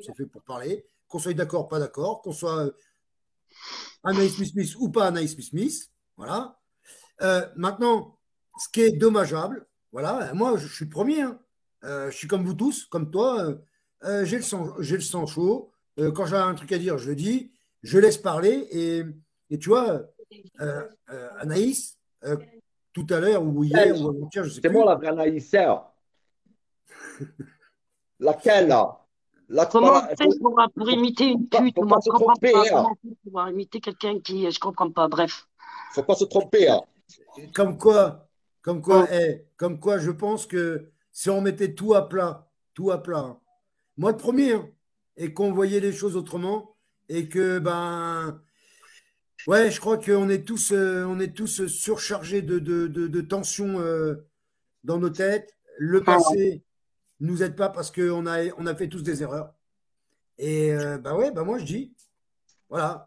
c'est fait pour parler, qu'on soit d'accord, pas d'accord, qu'on soit Anaïs Smith ou pas Anaïs Smith, voilà. Maintenant, ce qui est dommageable, voilà, moi je suis le premier, hein. Je suis comme vous tous, comme toi, j'ai le sang chaud. Quand j'ai un truc à dire, je le dis, je laisse parler. Et tu vois, Anaïs, tout à l'heure ou hier ou avant-hier, je ne sais C'est moi plus. la vraie Anaïs. Laquelle là? Là, tu Comment parles. on fait pour imiter une pute? Faut Moi, pas je se comprends pas. tromper. Hein. Comment on fait pour imiter quelqu'un qui. Je comprends pas. Bref. Faut pas se tromper. Hein. Comme quoi, Hum. comme quoi, je pense que si on mettait tout à plat, hein, moi le premier, hein, et qu'on voyait les choses autrement, et que ben ouais, je crois on est tous surchargés de tensions dans nos têtes. Le Ah, passé nous aide pas parce on a fait tous des erreurs. Et bah ouais, bah moi je dis, voilà,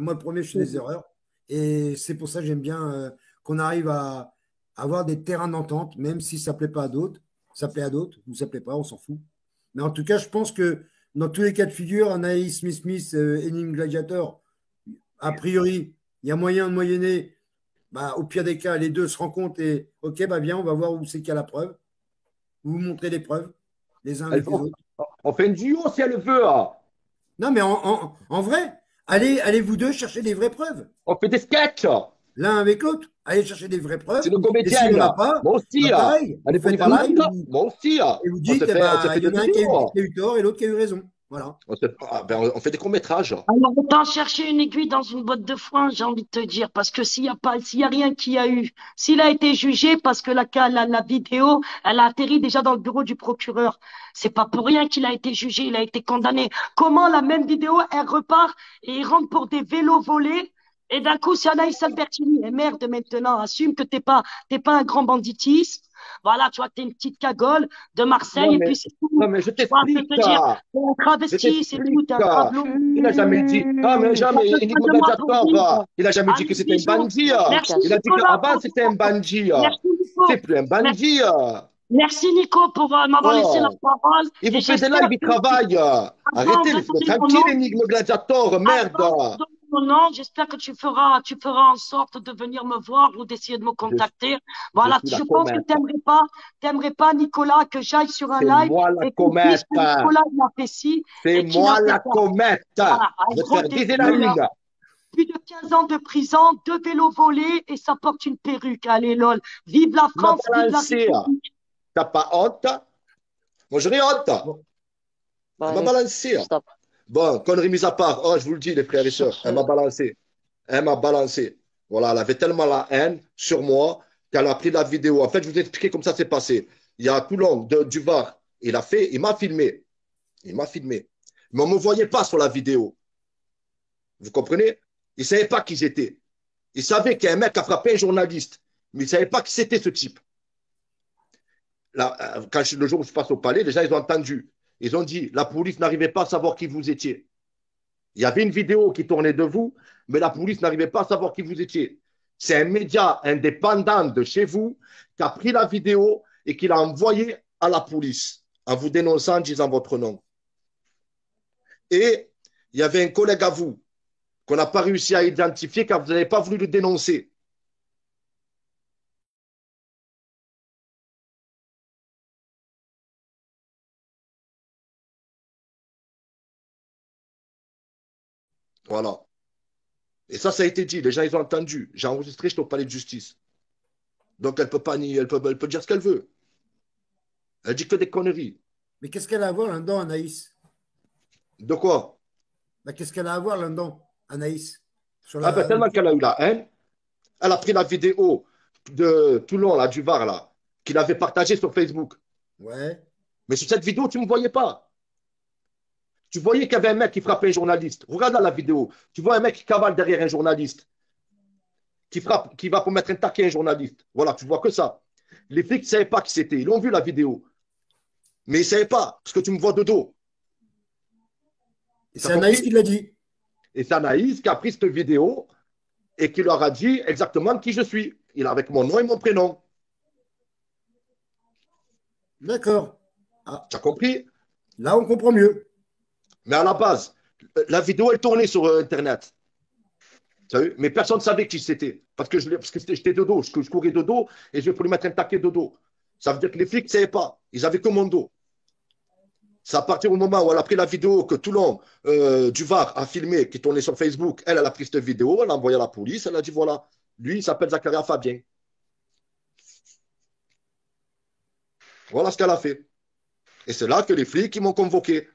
moi le premier, je fais des ouais. erreurs. Et c'est pour ça que j'aime bien qu'on arrive à avoir des terrains d'entente, même si ça plaît pas à d'autres. Ça plaît à d'autres, ou ça plaît pas, on s'en fout. Mais en tout cas, je pense que dans tous les cas de figure, Anaïs Smith, Enim Gladiator, a priori, il y a moyen de moyenner. Bah, au pire des cas, les deux se rencontrent et OK, bah viens, on va voir où c'est qu'il y a la preuve. Vous vous montrez les preuves, les uns avec les On, autres. on fait une duo si elle veut. Hein. Non, mais en vrai, allez vous deux chercher des vraies preuves, On fait des sketchs. l'un avec l'autre. Allez chercher des vraies C'est preuves. une Et s'il n'y comédienne. en a pas, Moi aussi. bah Hein. pareil, Elle vous est faites un polyvalente. live Moi aussi. Hein. et vous dites, eh On se ben, fait il y en des a un vidéos. qui a eu tort et l'autre qui a eu raison. Voilà. On fait des courts-métrages. Alors, autant chercher une aiguille dans une botte de foin, j'ai envie de te dire, parce que s'il y a rien qui a eu, s'il a été jugé parce que la vidéo, elle a atterri déjà dans le bureau du procureur. C'est pas pour rien qu'il a été jugé, il a été condamné. Comment la même vidéo, elle repart et il rentre pour des vélos volés? Et d'un coup, c'est Anaïs Albertini. Et merde, maintenant, assume que t'es pas un grand banditisme. Voilà, tu vois, t'es une petite cagole de Non, Marseille et puis c'est non, tout. mais je Tu vois, je t'explique. peux te dire, t'es un Je travesti, c'est tout, t'explique. t'es un travelot. Il n'a jamais dit. Ah, mais jamais. Pas Enigme de moi pour Gladiator. vivre. Il n'a jamais dit que Allez, c'était un bisous. bandit. Merci Il a dit Nicolas qu'avant, c'était un bandit. merci Nico. C'est plus un Merci, bandit. merci Nico pour m'avoir laissé la Oh. parole Il et vous fait des j'espère lives, il que travaille. avant Arrêtez, de laissez-le donner mon tranquille, nom, Énigme Gladiator. Merde. avant de donner mon nom, j'espère que tu feras en sorte de venir me voir ou d'essayer de me Je, contacter. je Voilà, suis la je pense que comète. t'aimerais pas Nicolas que j'aille sur un C'est live moi la et qu'on dise comète. que Nicolas il a fait ci C'est et qu'il a moi fait la ça. comète. Voilà, Je un vais te gros faire baiser la débile. lune. Plus de 15 ans de prison, 2 vélos volés et ça porte une perruque. Allez, lol. Vive la Tu m'as France, vive la balancé. République. T'as pas honte? Moi, j'aurais honte. Bon, Elle Bah, m'a allez, balancé. stop. Bon, connerie mise à part. Oh, je vous le dis, les frères et Sur sœurs, ce, elle m'a balancé. Elle m'a balancé. Voilà, elle avait tellement la haine sur moi qu'elle a pris la vidéo. En fait, je vous ai expliqué comment ça s'est passé. Il y a Toulon, du Var. Il m'a filmé. Il m'a filmé. Mais on ne me voyait pas sur la vidéo. Vous comprenez? Il ne savait pas qui j'étais. Il savait qu'il y a un mec qui a frappé un journaliste. Mais il ne savait pas qui c'était ce type. Là, le jour où je passe au palais, les gens, ils ont entendu. Ils ont dit, la police n'arrivait pas à savoir qui vous étiez. Il y avait une vidéo qui tournait de vous, mais la police n'arrivait pas à savoir qui vous étiez. C'est un média indépendant de chez vous qui a pris la vidéo et qui l'a envoyée à la police en vous dénonçant, en disant votre nom. Et il y avait un collègue à vous qu'on n'a pas réussi à identifier car vous n'avez pas voulu le dénoncer. Voilà. Et ça a été dit. Les gens, ils ont entendu. J'ai enregistré, j'étais au palais de justice. Donc, elle peut pas nier, elle peut dire ce qu'elle veut. Elle dit que des conneries. mais qu'est-ce qu'elle a à voir là-dedans, Anaïs? De quoi? Bah, qu'est-ce qu'elle a à voir là-dedans, Anaïs? Sur Ah ben, la... tellement qu'elle a eu la haine, elle a pris la vidéo de Toulon, là, du Var, là, qu'il avait partagée sur Facebook. Ouais. Mais sur cette vidéo, tu ne me voyais pas. Tu voyais qu'il y avait un mec qui frappait un journaliste. Regarde là la vidéo. Tu vois un mec qui cavale derrière un journaliste, qui frappe, qui va pour mettre un taquet à un journaliste. Voilà, tu vois que ça. Les flics ne savaient pas qui c'était. Ils ont vu la vidéo. Mais ils ne savaient pas, parce que tu me vois de dos. Et Tu as c'est Anaïs compris? qui l'a dit. Et c'est Anaïs qui a pris cette vidéo et qui leur a dit exactement qui je suis. Il a avec mon nom et mon prénom. D'accord. Ah, Tu as compris? là, on comprend mieux. Mais à la base, la vidéo, elle tournait sur Internet. Tu as vu? Mais personne ne savait qui c'était. Parce que j'étais de dos. Je courais de dos et je vais pour lui mettre un taquet de dos. Ça veut dire que les flics ne savaient pas. Ils avaient que mon dos. C'est à partir du moment où elle a pris la vidéo que Toulon, du Var, a filmé, qui tournait sur Facebook. Elle a pris cette vidéo, elle a envoyé à la police. Elle a dit voilà, lui, il s'appelle Zakaria Fabien. Voilà ce qu'elle a fait. Et c'est là que les flics ils m'ont convoqué.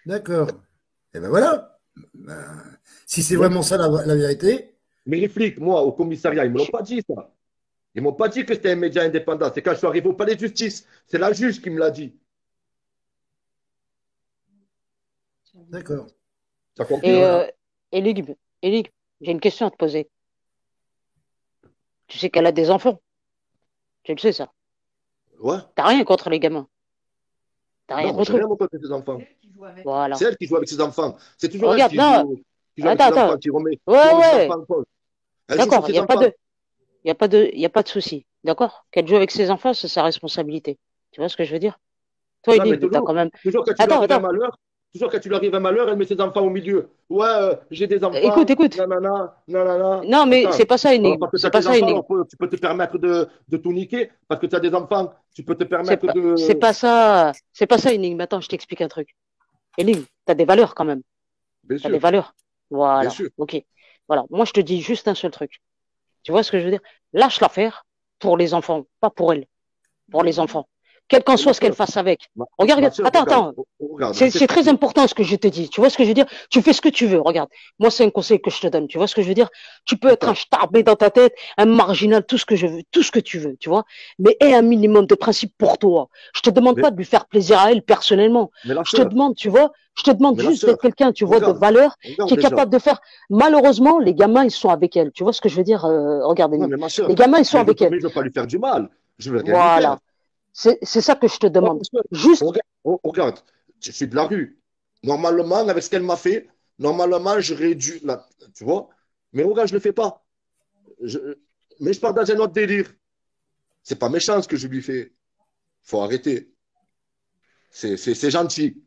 D'accord. Et ben voilà. Ben, si c'est Mais, vraiment ça la vérité, mais les flics, moi, au commissariat, ils ne me l'ont pas dit, ça. Ils ne m'ont pas dit que c'était un média indépendant. C'est quand je suis arrivé au palais de justice. C'est la juge qui me l'a dit. d'accord. Tu as compris? Et, Voilà. Elig, Elig, j'ai une question à te poser. Tu sais qu'elle a des enfants. Tu le sais, ça. Ouais. T'as rien contre les gamins. T'as rien Non, moi, j'ai contre eux. rien contre ses enfants. Voilà. C'est elle qui joue avec ses enfants. C'est toujours elle Regarde, non. qui joue avec Attends, ses attends. enfants, qui Ouais, remet ses ouais. enfants en cause. Elle joue sur D'accord. Il ses n'y a pas enfants. de, il y a pas de, il y a pas de souci. D'accord? Qu'elle joue avec ses enfants, c'est sa responsabilité. Tu vois ce que je veux dire? Toi, Ouais, mais Elig, t'as quand même. toujours quand tu lui Attends, arrives un attends. malheur, toujours quand tu lui arrives un malheur, elle met ses enfants au milieu. Ouais, j'ai des Écoute, enfants, écoute. nanana, nanana. Non, mais Attends, c'est pas ça, alors énigme. parce que tu C'est as pas des ça, enfants, énigme. alors tu peux te permettre de tout niquer. Parce que tu as des enfants, tu peux te permettre C'est de. pas ça. C'est pas ça, énigme. Attends, je t'explique un truc. Énigme, t'as des valeurs quand même. Bien T'as des sûr, valeurs. bien Voilà. sûr. Ok. Voilà. Moi, je te dis juste un seul truc. Tu vois ce que je veux dire? Lâche l'affaire pour les enfants, pas pour elle. Pour les enfants. Quel qu'en Mais ma soit ce qu'elle soeur, fasse avec. ma, Regarde, ma regarde. soeur, Attends, regarde, attends. regarde, je vais C'est très t'expliquer. important ce que je te dis. Tu vois ce que je veux dire? Tu fais ce que tu veux. Regarde. Moi, c'est un conseil que je te donne. Tu vois ce que je veux dire? Tu peux être un Attends, starbé dans ta tête, un marginal, tout ce que je veux, tout ce que tu veux, tu vois. Mais aie un minimum de principe pour toi. Je te demande mais, pas de lui faire plaisir à elle personnellement. mais la Je te soeur, demande, tu vois, je te demande mais la juste d'être sœur, quelqu'un, tu vois, de regarde, valeur, regarde qui est déjà. capable de faire. Malheureusement, les gamins, ils sont avec elle. Tu vois ce que je veux dire? Regarde, Non, Émilie. mais ma Les soeur, gamins, ils sont avec elle. mais je ne veux pas lui faire du mal. Je ne veux rien lui faire. Voilà. C'est ça que je te Moi, demande. ma soeur, Juste, regarde, regarde, je suis de la rue. Normalement, avec ce qu'elle m'a fait, normalement, j'aurais dû. Tu vois? Mais regarde, je ne le fais pas. Je- mais je pars dans un autre délire. C'est pas méchant ce que je lui fais. Faut arrêter. C'est gentil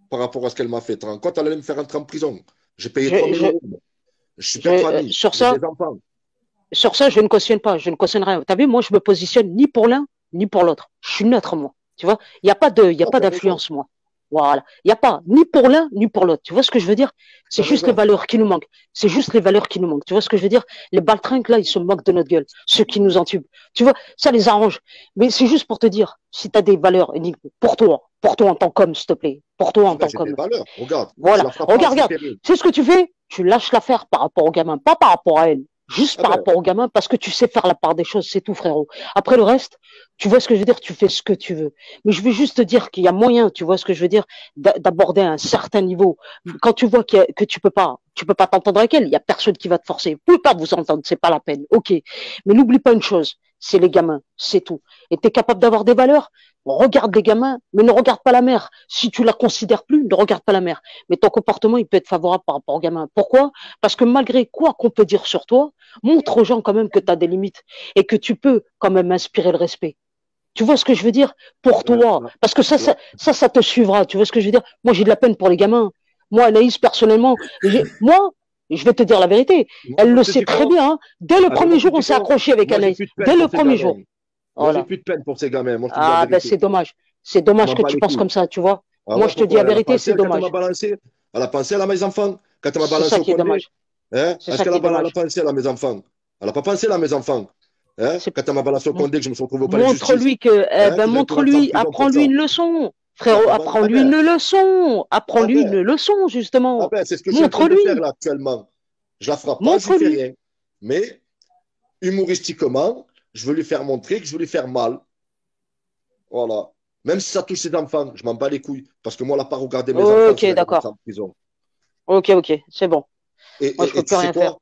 par rapport à ce qu'elle m'a fait. Tu te rends compte, elle allait me faire entrer en prison. J'ai payé je, 3000 je, euros. Je suis père de famille. J'ai des enfants. sur ça, je ne cautionne pas, je ne cautionne rien. Tu as vu, moi, je me positionne ni pour l'un, ni pour l'autre. Je suis neutre, moi. Tu vois, il y a Ah, pas t'as raison. d'influence, moi. Voilà. Il n'y a pas ni pour l'un, ni pour l'autre. Tu vois ce que je veux dire? C'est T'as juste les raison. valeurs qui nous manquent. C'est juste les valeurs qui nous manquent. Tu vois ce que je veux dire? Les baltrinques, là, ils se moquent de notre gueule. Ceux qui nous entubent. Tu vois, ça les arrange. Mais c'est juste pour te dire, si tu as des valeurs, pour toi en tant qu'homme, s'il te plaît. Pour toi Ah en ben, tant j'ai des qu'homme. valeurs. Regarde, je Voilà. la frappe pas, Regarde, je lui regarde. fais rien. Tu sais ce que tu fais? Tu lâches l'affaire par rapport au gamin, pas par rapport à elle. Juste Ah par ben, rapport au gamin, parce que tu sais faire la part des choses, c'est tout, frérot. Après le reste, tu vois ce que je veux dire, tu fais ce que tu veux. Mais je veux juste te dire qu'il y a moyen, tu vois ce que je veux dire, d'aborder un certain niveau. Quand tu vois que tu peux pas t'entendre avec elle, il y a personne qui va te forcer. Vous pouvez pas vous entendre, c'est pas la peine. Ok. Mais n'oublie pas une chose, c'est les gamins, c'est tout. Et tu es capable d'avoir des valeurs, regarde les gamins, mais ne regarde pas la mère. Si tu la considères plus, ne regarde pas la mère. Mais ton comportement, il peut être favorable par rapport aux gamins. Pourquoi? Parce que malgré quoi qu'on peut dire sur toi, montre aux gens quand même que tu as des limites et que tu peux quand même inspirer le respect. Tu vois ce que je veux dire? Pour toi. là, Parce que là, ça te suivra. Tu vois ce que je veux dire? Moi, j'ai de la peine pour les gamins. Moi, Anaïs, personnellement, moi, je vais te dire la vérité. Elle moi, le je te sait dis très quoi? bien. Hein. Dès le Ah ben, moi, premier je te jour, on dis s'est quoi? accroché avec Moi, j'ai Anaïs. plus de peine Dès le pour ces premier gamins. jour. Moi, j'ai Voilà. plus de peine pour ces gamins. Moi, je te dis la Ah, ben, vérité. c'est dommage. C'est Je dommage m'en que bats tu les penses couilles. comme ça, tu vois. Ah Moi, ouais, je te dis la pourquoi? Elle a vérité, pensé, c'est quand elle m'a dommage. balancé, elle a pensé à mes enfants. Quand elle m'a C'est balancé ça au qui est Condé, dommage. hein? C'est Est-ce ça qu'elle qui a, est elle a dommage. pensé à mes enfants? Elle n'a pas pensé à mes enfants. Hein? C'est Quand elle m'a balancé au Mon- Condé, que je me suis retrouvé au palais de justice, Montre-lui que, hein? ben Que j'allais pour rentrer en montre-lui, prison pour apprends-lui ça. une leçon. Ah Frérot, ben, voilà. apprends-lui une leçon. Ah Apprends-lui ben, une leçon, ah justement. ben, c'est ce que je suis en train de faire Montre-lui. là actuellement. Je la frappe pas, je lui fais Montre-lui. rien. Mais humoristiquement, je veux lui faire montrer que je veux lui faire mal. Voilà. Même si ça touche ses enfants, je m'en bats les couilles. Parce que moi, elle n'a pas regardé mes enfants Ok, si j'allais rentrer d'accord. en prison. Ok, ok, c'est bon. Moi, je peux Et tu plus sais rien faire. quoi?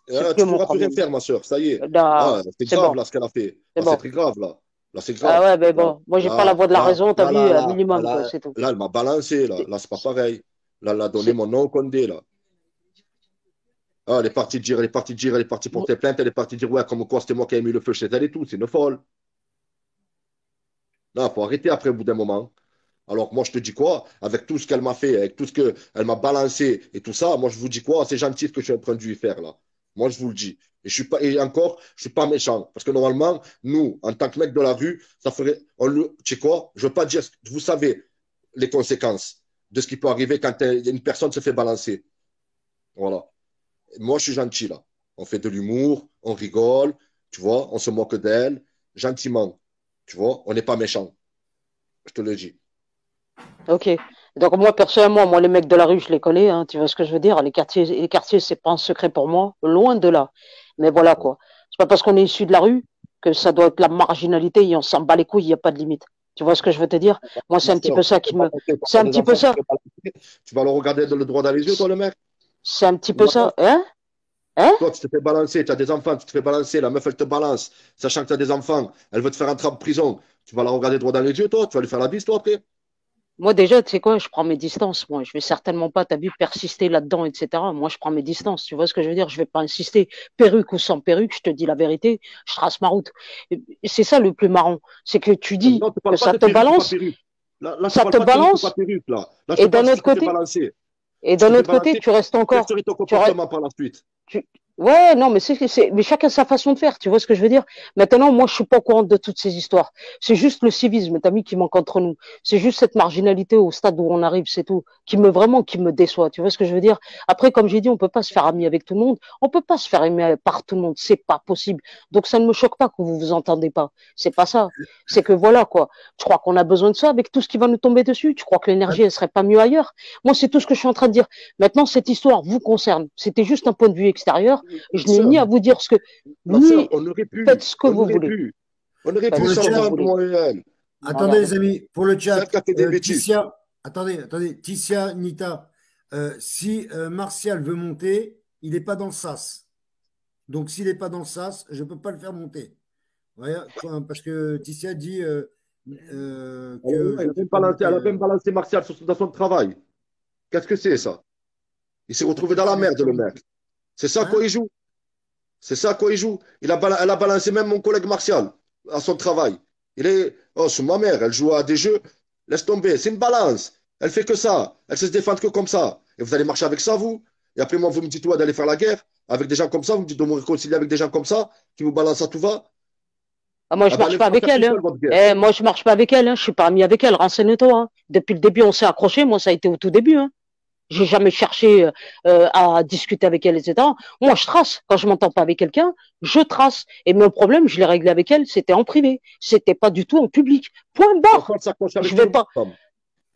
C'est plus Tu mon pourras plus rien problème. faire, ma soeur. Ça y est. Là, Ah, c'est c'est grave, bon, là, ce qu'elle a fait. c'est Ah, c'est bon. très grave, là. Là, c'est Ah grave. ouais, ben Là, bon, moi, j'ai pas la là, voix de la là, raison, t'as là, vu, là, un là, minimum, quoi, là, c'est tout. là, elle m'a balancé, là. C'est, Là, c'est pas pareil. Là, elle a donné c'est- mon nom au Condé, là. Ah, elle est partie dire, elle est partie dire, elle est partie porter plainte, elle est partie dire, ouais, comme quoi c'était moi qui ai mis le feu chez elle et tout. C'est une folle. Non, faut arrêter après, au bout d'un moment. Alors moi, je te dis quoi? Avec tout ce qu'elle m'a fait, avec tout ce qu'elle m'a balancé et tout ça, moi, je vous dis quoi? C'est gentil ce que je suis en train de lui faire là. Moi, je vous le dis. Et, je suis pas, et encore, je suis pas méchant. Parce que normalement, nous, en tant que mec de la rue, ça ferait. Tu sais quoi? Je veux pas dire. Vous savez les conséquences de ce qui peut arriver quand une personne se fait balancer. Voilà. Moi, je suis gentil là. On fait de l'humour, on rigole, tu vois, on se moque d'elle, gentiment. Tu vois, on n'est pas méchant. Je te le dis. Ok. Donc moi personnellement, moi les mecs de la rue, je les connais, hein, tu vois ce que je veux dire. Les quartiers, c'est pas un secret pour moi, loin de là. Mais voilà quoi. C'est pas parce qu'on est issu de la rue que ça doit être la marginalité et on s'en bat les couilles, il n'y a pas de limite. Tu vois ce que je veux te dire? Moi, c'est Bien un petit sûr, peu ça tu qui vas me. balancer C'est par un des petit peu enfants, ça. tu vas le regarder le droit dans les yeux, toi, le mec. C'est un petit peu Voilà. ça. Hein? Hein? Toi, tu te fais balancer, tu as des enfants, tu te fais balancer, la meuf, elle te balance, sachant que tu as des enfants, elle veut te faire entrer en prison. Tu vas la regarder droit dans les yeux, toi, tu vas lui faire la bise, toi, après. Moi déjà, tu sais quoi, je prends mes distances. Moi, je vais certainement pas, t'as vu, persister là-dedans, etc. Moi, je prends mes distances. Tu vois ce que je veux dire? Je vais pas insister. Perruque ou sans perruque, je te dis la vérité, je trace ma route. Et c'est ça le plus marrant, c'est que tu dis Non, tu ne que parles pas ça de te perruque ou pas balance, perruque. Là tu ne ça parles te pas de perruque ou pas balance, perruque, là. Là, je te et parle d'un si autre tu te fais côté, balancer. et Tu te d'un fais autre côté, balancer, tu restes quel encore, serait ton tu restes, comportement par la suite? tu- Ouais, non, mais mais chacun sa façon de faire. Tu vois ce que je veux dire? Maintenant, moi, je suis pas au courant de toutes ces histoires. C'est juste le civisme, t'as mis, qui manque entre nous. C'est juste cette marginalité au stade où on arrive, c'est tout, qui me déçoit. Tu vois ce que je veux dire? Après, comme j'ai dit, on peut pas se faire ami avec tout le monde. On peut pas se faire aimer par tout le monde. C'est pas possible. Donc, ça ne me choque pas que vous vous entendez pas. C'est pas ça. C'est que voilà, quoi. Je crois qu'on a besoin de ça avec tout ce qui va nous tomber dessus. Tu crois que l'énergie, elle serait pas mieux ailleurs? Moi, c'est tout ce que je suis en train de dire. Maintenant, cette histoire vous concerne. C'était juste un point de vue extérieur. Ma Je n'ai ni soeur, à vous dire ce que, ma soeur, ni faites ce que on vous aurait voulez. pu, on aurait Faites Pour pu le ce que vous chat, s'entendre, voulez. moi et elle. attendez Voilà. les amis, pour le C'est elle chat, qui a fait des bêtises. Ticia, attendez, Ticia, Nita, si Martial veut monter, il n'est pas dans le sas. Donc s'il n'est pas dans le sas, je ne peux pas le faire monter. Ouais, parce que Ticia dit que je ne sais pas Elle monter. a même balancé Martial dans son travail. Qu'est-ce que c'est, ça? Il s'est retrouvé dans la merde, le mec. C'est ça quoi Hein? il joue. C'est ça quoi il joue. Elle a balancé même mon collègue Martial à son travail. Il est. Oh, c'est ma mère, elle joue à des jeux. Laisse tomber, c'est une balance. Elle fait que ça. Elle sait se défendre que comme ça. Et vous allez marcher avec ça, vous? Et après, moi, vous me dites, ouais, d'aller faire la guerre avec des gens comme ça. Vous me dites de me réconcilier avec des gens comme ça qui vous balancent à tout va. Ah, moi, Ah je ben, marche allez pas vous la avec faire tout elle. Hein. seul, votre guerre. Moi, je marche pas avec elle. Hein. Je suis pas ami avec elle. Renseigne-toi. Hein. Depuis le début, on s'est accroché. Moi, ça a été au tout début. Hein. J'ai jamais cherché à discuter avec elle, etc. Moi, je trace. Quand je m'entends pas avec quelqu'un, je trace. Et mon problème, je l'ai réglé avec elle, c'était en privé. C'était pas du tout en public. Point Et barre. pourquoi elle s'accroche avec Je tout vais le pas. monde?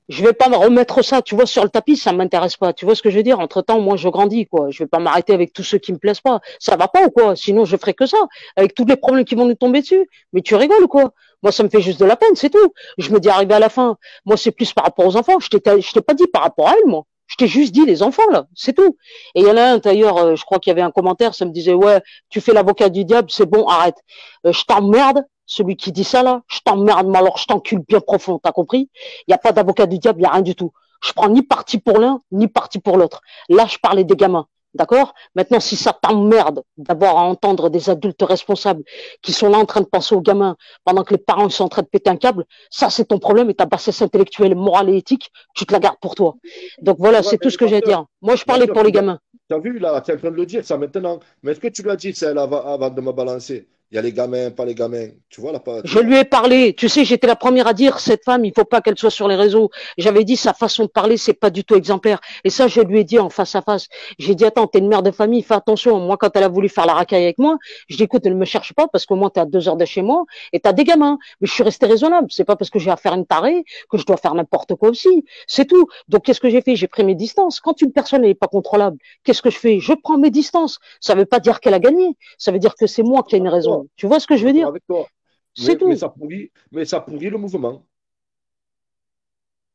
Je vais pas me remettre ça, tu vois, sur le tapis, ça m'intéresse pas. Tu vois ce que je veux dire? Entre-temps, moi, je grandis, quoi. Je vais pas m'arrêter avec tous ceux qui me plaisent pas. Ça va pas ou quoi? Sinon, je ferai que ça, avec tous les problèmes qui vont nous tomber dessus. Mais tu rigoles ou quoi? Moi, ça me fait juste de la peine, c'est tout. Je me dis, arrivé à la fin, moi, c'est plus par rapport aux enfants. Je t'ai pas dit par rapport à elle, moi. Je t'ai juste dit les enfants, là. C'est tout. Et il y en a un, d'ailleurs, je crois qu'il y avait un commentaire, ça me disait, ouais, tu fais l'avocat du diable, c'est bon, arrête. Je t'emmerde. Celui qui dit ça, là, je t'emmerde, mais alors je t'encule bien profond, t'as compris? Il n'y a pas d'avocat du diable, il n'y a rien du tout. Je prends ni parti pour l'un, ni parti pour l'autre. Là, je parlais des gamins. D'accord? Maintenant, si ça t'emmerde d'avoir à entendre des adultes responsables qui sont là en train de penser aux gamins pendant que les parents sont en train de péter un câble, ça, c'est ton problème et ta bassesse intellectuelle, morale et éthique, tu te la gardes pour toi. Donc voilà, Ouais, c'est tout mais ce que j'ai à dire. Moi, je ma parlais soeur, pour les gamins. tu as vu là, tu es en train de le dire ça maintenant. Mais est-ce que tu l'as dit ça avant de me balancer? Il y a les gamins, pas les gamins. Tu vois là, pas, tu Je vois? lui ai parlé, tu sais, j'étais la première à dire, cette femme, il faut pas qu'elle soit sur les réseaux. J'avais dit, sa façon de parler, c'est pas du tout exemplaire. Et ça, je lui ai dit en face à face. J'ai dit, attends, t'es une mère de famille, fais attention. Moi, quand elle a voulu faire la racaille avec moi, je dis, écoute, ne me cherche pas parce qu'au moins t'es à 2 heures de chez moi et t'as des gamins. Mais je suis resté raisonnable. C'est pas parce que j'ai affaire à une tarée que je dois faire n'importe quoi aussi. C'est tout. Donc, qu'est-ce que j'ai fait? J'ai pris mes distances. Quand une personne n'est pas contrôlable, qu'est-ce que je fais? Je prends mes distances. Ça veut pas dire qu'elle a gagné. Ça veut dire que c'est moi qui ai une Avec toi. raison. Tu vois ce que Je je suis veux d'accord dire? avec toi. C'est tout. Mais ça pourrit le mouvement.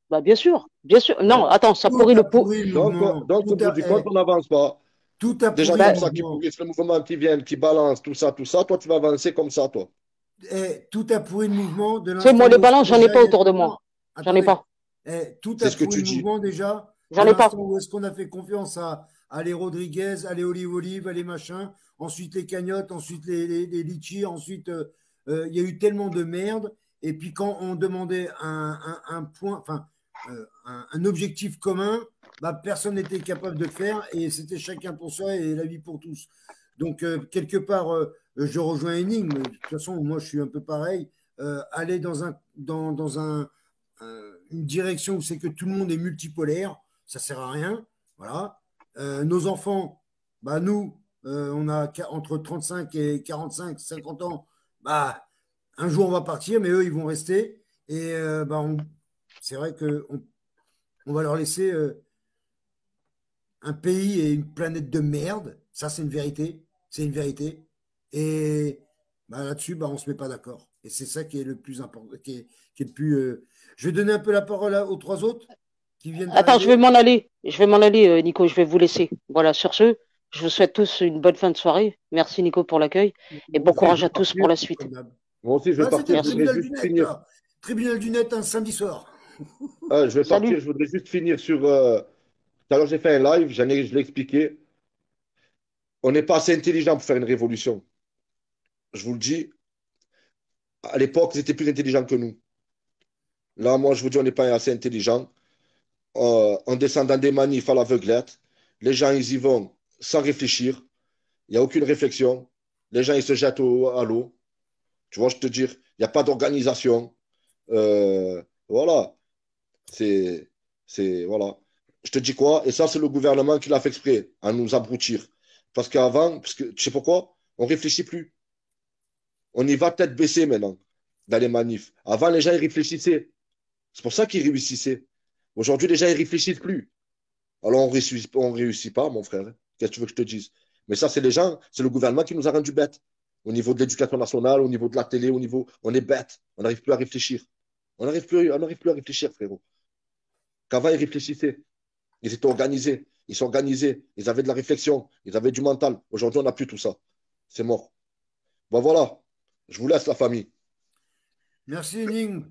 Bah, bien sûr, bien sûr. Non, Hein? attends, ça Tout pourrit a le pot. pourri le mouvement. Donc, au bout du compte, on n'avance pas. Tout a Des gens pourri le Bah, comme ça qui mouvement. pourrissent le mouvement, qui viennent, qui balancent, tout ça, toi, tu vas avancer comme ça, toi. Tout a pourri le mouvement de tu sais, moi, l'instant les où est-ce balances, que j'en ai déjà pas il y a. autour de moi. Non, J'en ai attendez. pas. Tout C'est a ce que pourri tu le dis. mouvement déjà de J'en ai pas. l'instant où est-ce qu'on a fait confiance à les Rodriguez, à les Olive, à les machins, ensuite les cagnottes, ensuite les litchis, ensuite il y a eu tellement de merde Et puis quand on demandait un point, enfin, un objectif commun, bah, personne n'était capable de le faire et c'était chacun pour soi et la vie pour tous. Donc, quelque part, je rejoins Énigme. De toute façon, moi, je suis un peu pareil. Aller une direction où c'est que tout le monde est multipolaire, ça sert à rien. Voilà. Nos enfants, bah, nous, on a entre 35 et 45, 50 ans. Bah, un jour, on va partir, mais eux, ils vont rester. Et bah, c'est vrai qu'on va leur laisser un pays et une planète de merde. Ça, c'est une vérité. C'est une vérité. Et bah, là-dessus, bah, on ne se met pas d'accord. Et c'est ça qui est le plus important, qui est le plus. Je vais donner un peu la parole aux trois autres qui viennent Attends, je d'arriver. vais m'en aller. Je vais m'en aller, Nico. Je vais vous laisser. Voilà, sur ce, je vous souhaite tous une bonne fin de soirée. Merci, Nico, pour l'accueil. Et Moi bon aussi, je courage vais à tous partir. pour la suite. Moi aussi, je vais Ah, c'était partir. le Je voudrais tribunal du juste net, finir. là. Tribunal du net un samedi soir. Je vais partir. Salut. Je voudrais juste finir sur. Tout à l'heure, j'ai fait un live. Je l'ai expliqué. On n'est pas assez intelligent pour faire une révolution. Je vous le dis. À l'époque, ils étaient plus intelligents que nous. Là, moi, je vous dis, on n'est pas assez intelligent. En descendant des manifs à l'aveuglette, les gens, ils y vont sans réfléchir. Il n'y a aucune réflexion. Les gens, ils se jettent à l'eau. Tu vois, je te dire, il n'y a pas d'organisation. Voilà. C'est, voilà. Je te dis quoi? Et ça, c'est le gouvernement qui l'a fait exprès, à nous abrutir. Parce qu'avant, parce que, tu sais pourquoi? On réfléchit plus. On y va tête baissée maintenant, dans les manifs. Avant, les gens, ils réfléchissaient. C'est pour ça qu'ils réussissaient. Aujourd'hui, les gens, ils réfléchissent plus. Alors, on réussit pas, mon frère. Qu'est-ce que tu veux que je te dise? Mais ça, c'est les gens, c'est le gouvernement qui nous a rendu bêtes. Au niveau de l'éducation nationale, au niveau de la télé, au niveau. On est bêtes. On n'arrive plus à réfléchir. On n'arrive plus à réfléchir, frérot. Qu'avant, ils réfléchissaient. Ils étaient organisés. Ils s'organisaient. Ils avaient de la réflexion. Ils avaient du mental. Aujourd'hui, on n'a plus tout ça. C'est mort. Bon, voilà. Je vous laisse, la famille. Merci, Ning.